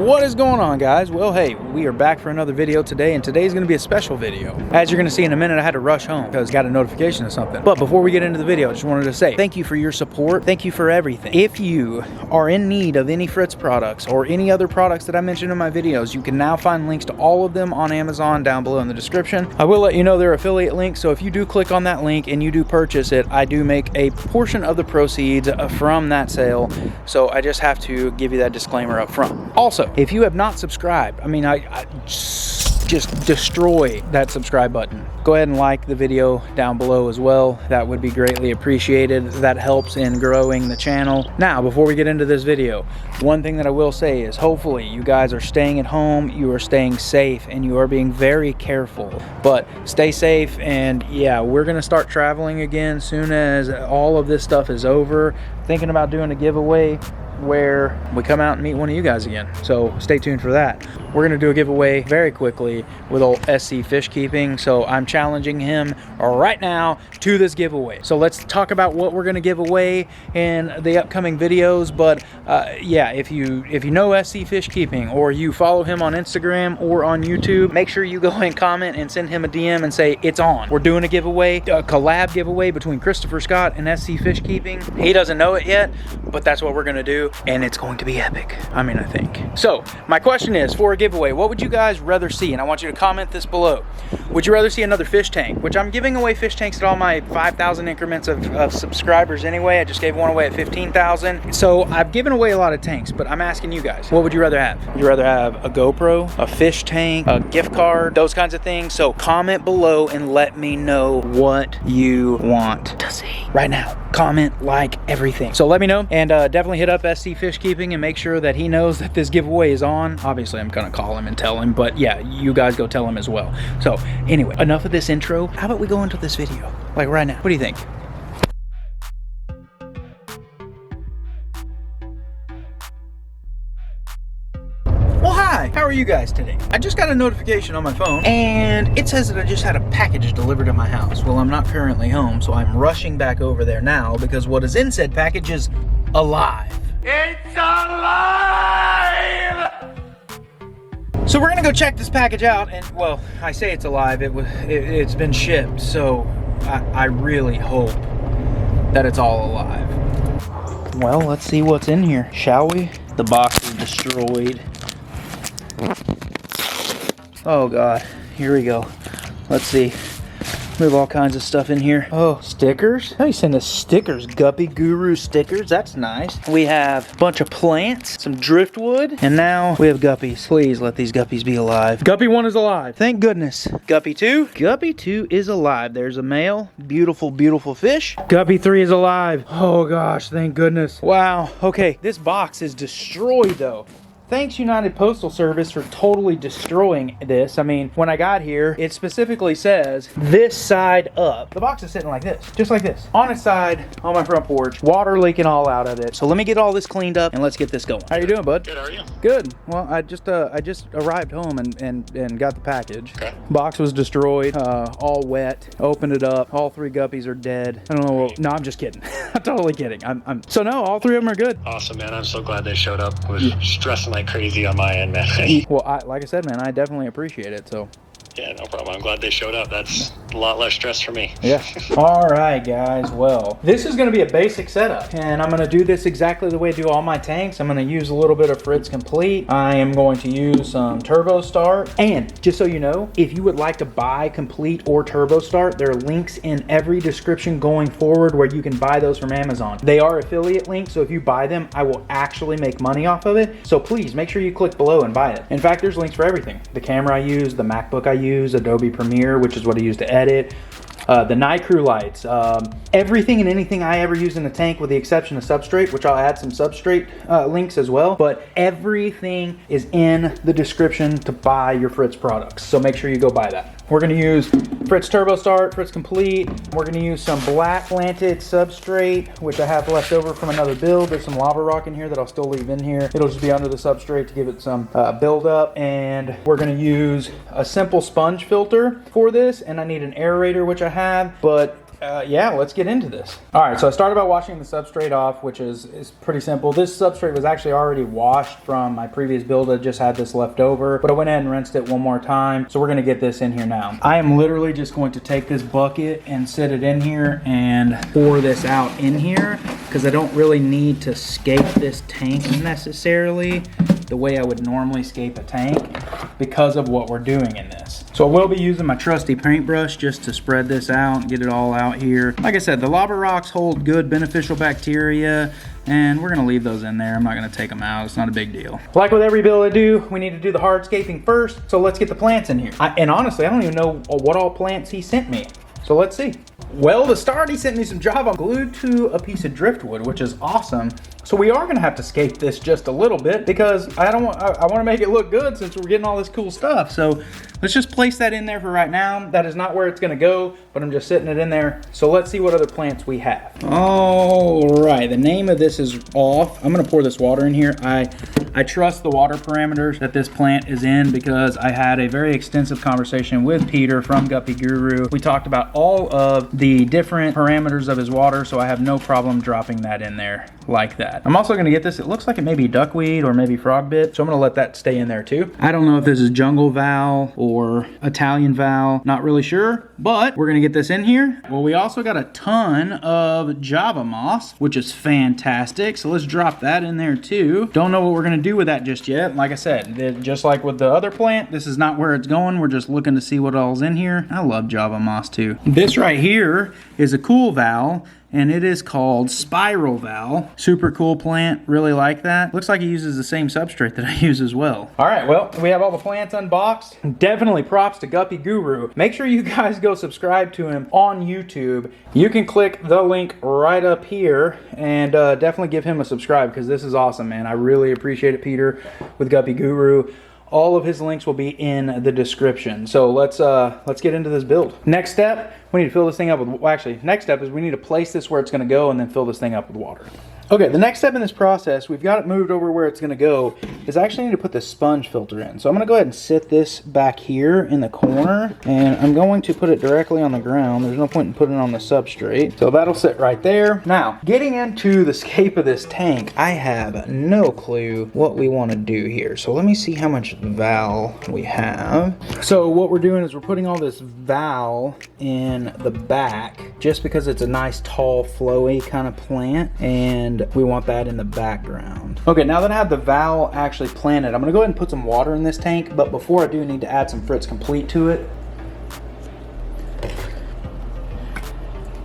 What is going on, guys? Well, hey, we are back for another video today, and today's going to be a special video. As you're going to see in a minute, I had to rush home because I got a notification of something. But before we get into the video, I just wanted to say thank you for your support. Thank you for everything. If you are in need of any Fritz products or any other products that I mentioned in my videos, you can now find links to all of them on Amazon down below in the description. I will let you know they're affiliate links, so if you do click on that link and you do purchase it, I do make a portion of the proceeds from that sale. So I just have to give you that disclaimer up front. Also, if you have not subscribed, I just destroy that subscribe button. Go ahead and like the video down below as well. That would be greatly appreciated. That helps in growing the channel. Now, before we get into this video, one thing that I will say is hopefully you guys are staying at home, you are staying safe, and you are being very careful. But stay safe, and yeah, we're gonna start traveling again soon as all of this stuff is over. Thinking about doing a giveaway where we come out and meet one of you guys again, so stay tuned for that. We're gonna do a giveaway very quickly with old SC Fish Keeping, so I'm challenging him right now to this giveaway. So let's talk about what we're gonna give away in the upcoming videos. But yeah, if you know SC Fish Keeping or you follow him on Instagram or on YouTube, make sure you go and comment and send him a DM and say it's on. We're doing a giveaway, a collab giveaway between Christopher Scott and SC Fish Keeping. He doesn't know it yet, but that's what we're gonna do, and it's going to be epic. I think. So my question is, for a giveaway, what would you guys rather see? And I want you to comment this below. Would you rather see another fish tank? Which I'm giving away fish tanks at all my 5,000 increments of subscribers anyway. I just gave one away at 15,000. So I've given away a lot of tanks, but I'm asking you guys, what would you rather have? Would you rather have a GoPro, a fish tank, a gift card, those kinds of things? So comment below and let me know what you want to see right now. Comment, like, everything. So let me know, and definitely hit up SC Fish Keeping and make sure that he knows that this giveaway is on. Obviously, I'm gonna call him and tell him, but yeah, you guys go tell him as well. So anyway, enough of this intro. How about we go into this video, like right now? What do you think? Well, hi, how are you guys today? I just got a notification on my phone and it says that I just had a package delivered at my house. Well, I'm not currently home, so I'm rushing back over there now because what is in said package is alive. It's alive! So we're gonna go check this package out, and well, I say it's alive, it's been shipped, so I really hope that it's all alive. Well, let's see what's in here, shall we? The box is destroyed. Oh God, here we go. Let's see. We have all kinds of stuff in here. Oh, stickers? How you send us stickers? Guppy Guru stickers, that's nice. We have a bunch of plants, some driftwood, and now we have guppies. Please let these guppies be alive. Guppy 1 is alive, thank goodness. Guppy 2? Guppy 2 is alive. There's a male, beautiful, beautiful fish. Guppy 3 is alive. Oh gosh, thank goodness. Wow, okay, this box is destroyed though. Thanks United Postal Service for totally destroying this. I mean, when I got here, it specifically says this side up. The box is sitting like this, just like this. On its side, on my front porch, water leaking all out of it. So let me get all this cleaned up and let's get this going. How you doing, bud? Good, how are you? Good. Well, I just arrived home and got the package. Okay. Box was destroyed, all wet. Opened it up. All 3 guppies are dead. I don't know. No, I'm just kidding. I'm totally kidding. So no, all 3 of them are good. Awesome, man. I'm so glad they showed up. I was stressing like crazy on my end, man. Well, like I said, man, I definitely appreciate it. So yeah, no problem. I'm glad they showed up. That's a lot less stress for me. Yeah. All right, guys. Well, this is going to be a basic setup, and I'm going to do this exactly the way I do all my tanks. I'm going to use a little bit of Fritz Complete. I am going to use some Turbo Start. And just so you know, if you would like to buy Complete or Turbo Start, there are links in every description going forward where you can buy those from Amazon. They are affiliate links, so if you buy them, I will actually make money off of it. So please make sure you click below and buy it. In fact, there's links for everything. The camera I use, the MacBook I use, Adobe Premiere, which is what I use to edit, the night crew lights, everything and anything I ever use in the tank with the exception of Substrate, which I'll add some Substrate links as well, but everything is in the description to buy your Fritz products, so make sure you go buy that. We're going to use Fritz Turbo Start, Fritz Complete. We're going to use some black planted Substrate, which I have left over from another build. There's some lava rock in here that I'll still leave in here. It'll just be under the Substrate to give it some build up. And we're going to use a simple sponge filter for this, and I need an aerator, which I have, but Yeah, let's get into this. All right, so I started by washing the substrate off, which is pretty simple. This substrate was actually already washed from my previous build. I just had this left over, but I went ahead and rinsed it one more time. So we're gonna get this in here now. I am literally just going to take this bucket and sit it in here and pour this out in here, because I don't really need to scape this tank necessarily the way I would normally scape a tank because of what we're doing in this. So I will be using my trusty paintbrush just to spread this out and get it all out here. Like I said, the lava rocks hold good beneficial bacteria, and we're gonna leave those in there. I'm not gonna take them out, it's not a big deal. Like with every build I do, we need to do the hardscaping first, so let's get the plants in here. And honestly, I don't even know what all plants he sent me. So let's see. Well, to start, he sent me some Java glued to a piece of driftwood, which is awesome. So we are gonna have to scape this just a little bit because I wanna make it look good since we're getting all this cool stuff. So let's just place that in there for right now. That is not where it's gonna go, but I'm just sitting it in there. So let's see what other plants we have. All right, the name of this is off. I'm gonna pour this water in here. I trust the water parameters that this plant is in because I had a very extensive conversation with Peter from Guppy Guru. We talked about all of the different parameters of his water, so I have no problem dropping that in there like that. I'm also gonna get this, it looks like it may be duckweed or maybe frog bit, so I'm gonna let that stay in there too. I don't know if this is jungle val or Italian val, not really sure, but we're gonna get this in here. Well, we also got a ton of Java moss, which is fantastic, so let's drop that in there too. Don't know what we're gonna do with that just yet. Like I said, just like with the other plant, this is not where it's going. We're just looking to see what all's in here. I love Java moss too. This right here is a cool val, and it is called Spiral Val. Super cool plant, really like that. Looks like it uses the same substrate that I use as well. All right, well, we have all the plants unboxed. Definitely props to Guppy Guru. Make sure you guys go subscribe to him on YouTube. You can click the link right up here and definitely give him a subscribe because this is awesome, man. I really appreciate it, Peter, with Guppy Guru. All of his links will be in the description. So let's get into this build. Next step, we need to fill this thing up with, well, actually, next step is we need to place this where it's gonna go and then fill this thing up with water. Okay, the next step in this process, we've got it moved over where it's gonna go, is I actually need to put this sponge filter in. So I'm gonna go ahead and sit this back here in the corner, and I'm going to put it directly on the ground. There's no point in putting it on the substrate. So that'll sit right there. Now, getting into the scape of this tank, I have no clue what we wanna do here. So let me see how much val we have. So what we're doing is we're putting all this val in the back, just because it's a nice, tall, flowy kind of plant, and we want that in the background. Okay, now that I have the val actually planted, I'm gonna go ahead and put some water in this tank, but before I do, I need to add some Fritz Complete to it.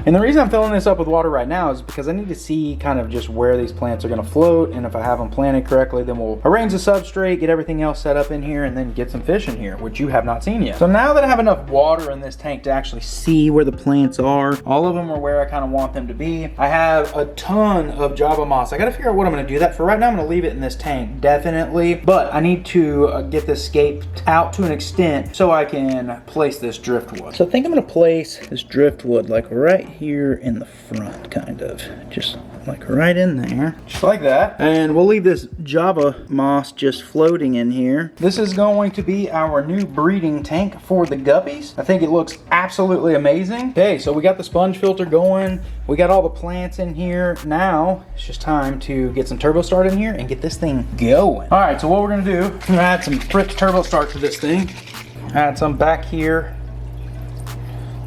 And the reason I'm filling this up with water right now is because I need to see kind of just where these plants are gonna float, and if I have them planted correctly, then we'll arrange the substrate, get everything else set up in here, and then get some fish in here, which you have not seen yet. So now that I have enough water in this tank to actually see where the plants are, all of them are where I kind of want them to be. I have a ton of Java moss. I gotta figure out what I'm gonna do that for. Right now I'm gonna leave it in this tank, definitely, but I need to get this scaped out to an extent so I can place this driftwood. So I think I'm gonna place this driftwood like right here in the front, kind of just like right in there, just like that. And we'll leave this Java moss just floating in here. This is going to be our new breeding tank for the guppies. I think it looks absolutely amazing. Okay, so we got the sponge filter going, we got all the plants in here. Now it's just time to get some turbo start in here and get this thing going. All right, so what we're gonna do, I'm gonna add some Fritz turbo start to this thing, add some back here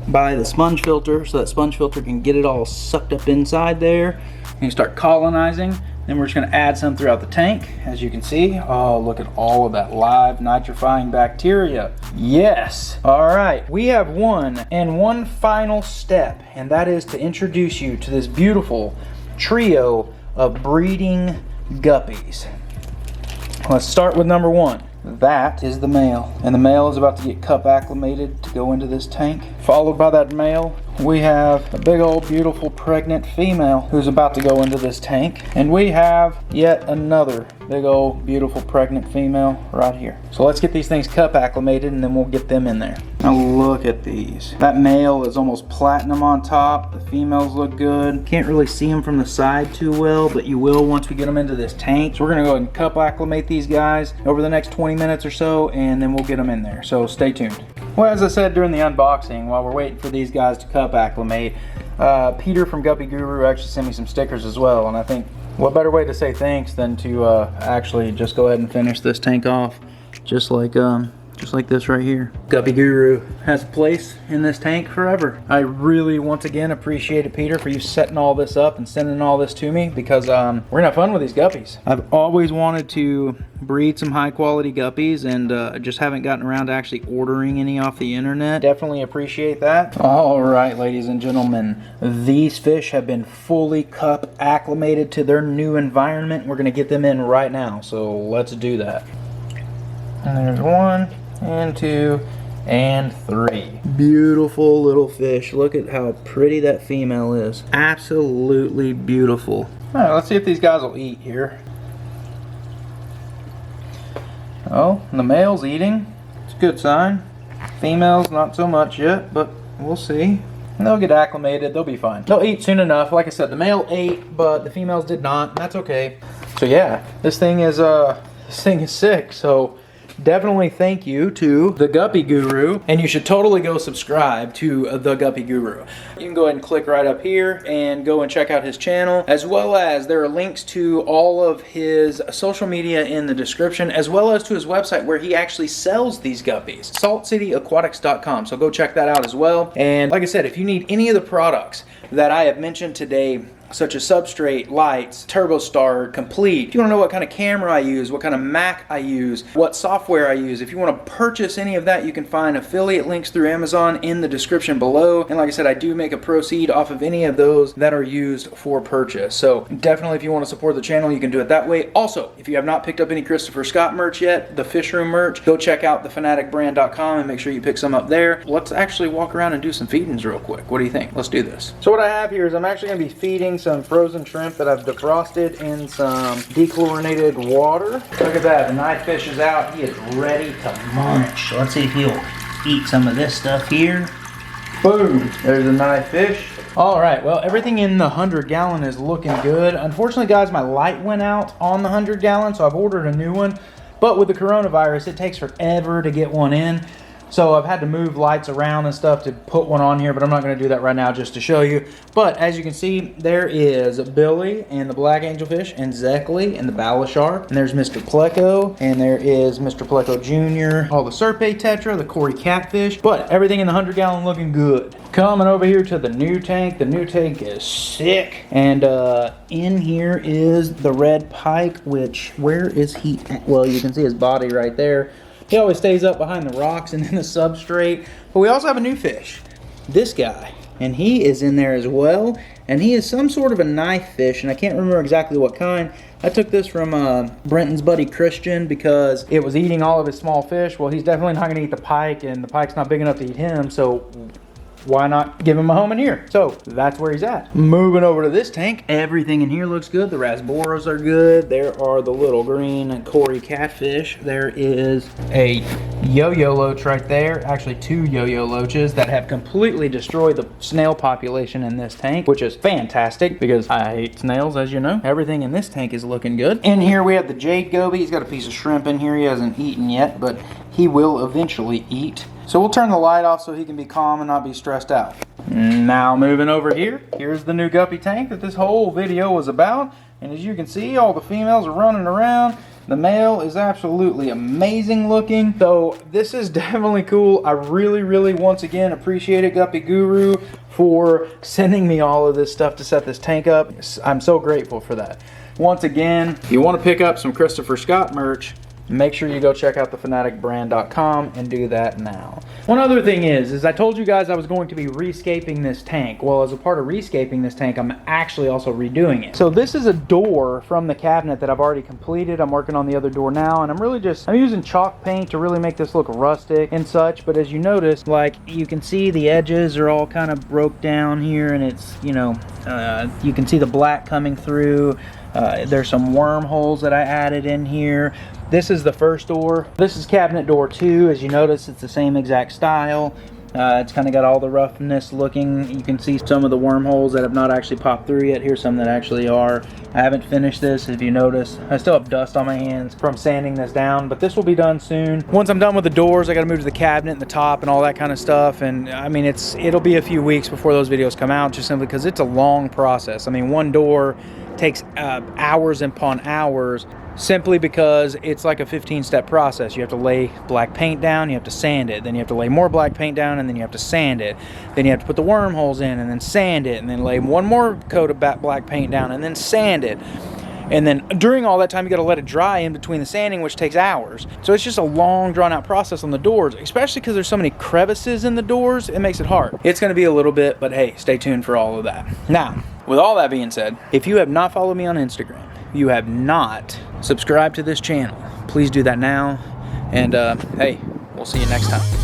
by the sponge filter so that sponge filter can get it all sucked up inside there and start colonizing. Then we're just going to add some throughout the tank, as you can see. Oh, look at all of that live nitrifying bacteria. Yes. All right, we have one final step, and that is to introduce you to this beautiful trio of breeding guppies. Let's start with number one. That is the male, and the male is about to get cup acclimated to go into this tank. Followed by that male, we have a big old beautiful pregnant female who's about to go into this tank, and we have yet another big old beautiful pregnant female right here. So let's get these things cup acclimated and then we'll get them in there. Now look at these. That male is almost platinum on top. The females look good. Can't really see them from the side too well, but you will once we get them into this tank. So we're gonna go ahead and cup acclimate these guys over the next 20 minutes or so, and then we'll get them in there. So stay tuned. Well, as I said during the unboxing, while we're waiting for these guys to cup acclimate, Peter from Guppy Guru actually sent me some stickers as well, and I think what better way to say thanks than to actually just go ahead and finish this tank off, just like this right here. Guppy Guru has a place in this tank forever. I really, once again, appreciate it, Peter, for you setting all this up and sending all this to me, because we're gonna have fun with these guppies. I've always wanted to breed some high quality guppies, and just haven't gotten around to actually ordering any off the internet. Definitely appreciate that. All right, ladies and gentlemen, these fish have been fully cup acclimated to their new environment. We're gonna get them in right now, so let's do that. And there's 1 and 2 and 3. Beautiful little fish. Look at how pretty that female is. Absolutely beautiful. All right, let's see if these guys will eat here. Oh, the male's eating. It's a good sign. Females, not so much yet, but we'll see. And they'll get acclimated. They'll be fine. They'll eat soon enough. Like I said, the male ate, but the females did not. And that's okay. So yeah, this thing is sick. So definitely thank you to the Guppy Guru, and you should totally go subscribe to the Guppy Guru. You can go ahead and click right up here and go and check out his channel, as well as there are links to all of his social media in the description, as well as to his website where he actually sells these guppies, saltcityaquatics.com. So go check that out as well. And like I said, if you need any of the products that I have mentioned today, such as Substrate, lights, TurboStar, Complete. If you want to know what kind of camera I use, what kind of Mac I use, what software I use, if you want to purchase any of that, you can find affiliate links through Amazon in the description below. And like I said, I do make a proceed off of any of those that are used for purchase. So definitely, if you want to support the channel, you can do it that way. Also, if you have not picked up any Christopher Scott merch yet, the fish room merch, go check out the finaticbrand.com and make sure you pick some up there. Let's actually walk around and do some feedings real quick. What do you think? Let's do this. So what I have here is I'm actually going to be feeding some frozen shrimp that I've defrosted in some dechlorinated water. Look at that, the knife fish is out. He is ready to munch. So let's see if he'll eat some of this stuff here. Boom, there's a knife fish. All right, well, everything in the 100-gallon is looking good. Unfortunately, guys, my light went out on the 100-gallon, so I've ordered a new one. But with the coronavirus, it takes forever to get one in. So I've had to move lights around and stuff to put one on here, but I'm not going to do that right now just to show you. But as you can see, there is Billy and the black angelfish, and Zekli and the bala shark, and there's Mr. Pleco, and there is Mr. Pleco Jr., all the Serpe tetra, the Cory catfish, but everything in the 100-gallon looking good. Coming over here to the new tank. The new tank is sick, and in here is the red pike, which, where is he at? Well, you can see his body right there. He always stays up behind the rocks and in the substrate. But we also have a new fish, this guy, and he is in there as well. And he is some sort of a knife fish, and I can't remember exactly what kind. I took this from Brenton's buddy Christian because it was eating all of his small fish. Well, he's definitely not going to eat the pike, and the pike's not big enough to eat him, so why not give him a home in here? So that's where he's at. Moving over to this tank, everything in here looks good. The rasboros are good. There are the little green Cory catfish. There is a yo-yo loach right there. Actually, 2 yo-yo loaches that have completely destroyed the snail population in this tank, which is fantastic because I hate snails, as you know. Everything in this tank is looking good. In here we have the jade goby. He's got a piece of shrimp in here. He hasn't eaten yet, but he will eventually eat. So we'll turn the light off so he can be calm and not be stressed out. Now moving over here, here's the new Guppy tank that this whole video was about. And as you can see, all the females are running around. The male is absolutely amazing looking. So this is definitely cool. I really, once again, appreciate it, Guppy Guru, for sending me all of this stuff to set this tank up. I'm so grateful for that. Once again, if you want to pick up some Christopher Scott merch, make sure you go check out the finaticbrand.com and do that now. One other thing is I told you guys I was going to be rescaping this tank. Well, as a part of rescaping this tank, I'm actually also redoing it. So this is a door from the cabinet that I've already completed. I'm working on the other door now, and I'm using chalk paint to really make this look rustic and such. But as you notice, like, you can see the edges are all kind of broke down here, and it's, you know, you can see the black coming through. There's some wormholes that I added in here. This is the first door. This is cabinet door 2. As you notice, it's the same exact style. It's kind of got all the roughness looking. You can see some of the wormholes that have not actually popped through yet. Here's some that actually are. I haven't finished this, if you notice. I still have dust on my hands from sanding this down, but this will be done soon. Once I'm done with the doors, I got to move to the cabinet and the top and all that kind of stuff. And I mean, it'll be a few weeks before those videos come out, just simply because it's a long process. I mean, one door takes hours upon hours, simply because it's like a 15-step process. You have to lay black paint down, you have to sand it, then you have to lay more black paint down, and then you have to sand it. Then you have to put the wormholes in and then sand it, and then lay one more coat of black paint down and then sand it. And then during all that time, you got to let it dry in between the sanding, which takes hours. So it's just a long, drawn-out process on the doors, especially because there's so many crevices in the doors. It makes it hard. It's going to be a little bit, but hey, stay tuned for all of that. Now, with all that being said, if you have not followed me on Instagram, you have not subscribed to this channel, please do that now. And hey, we'll see you next time.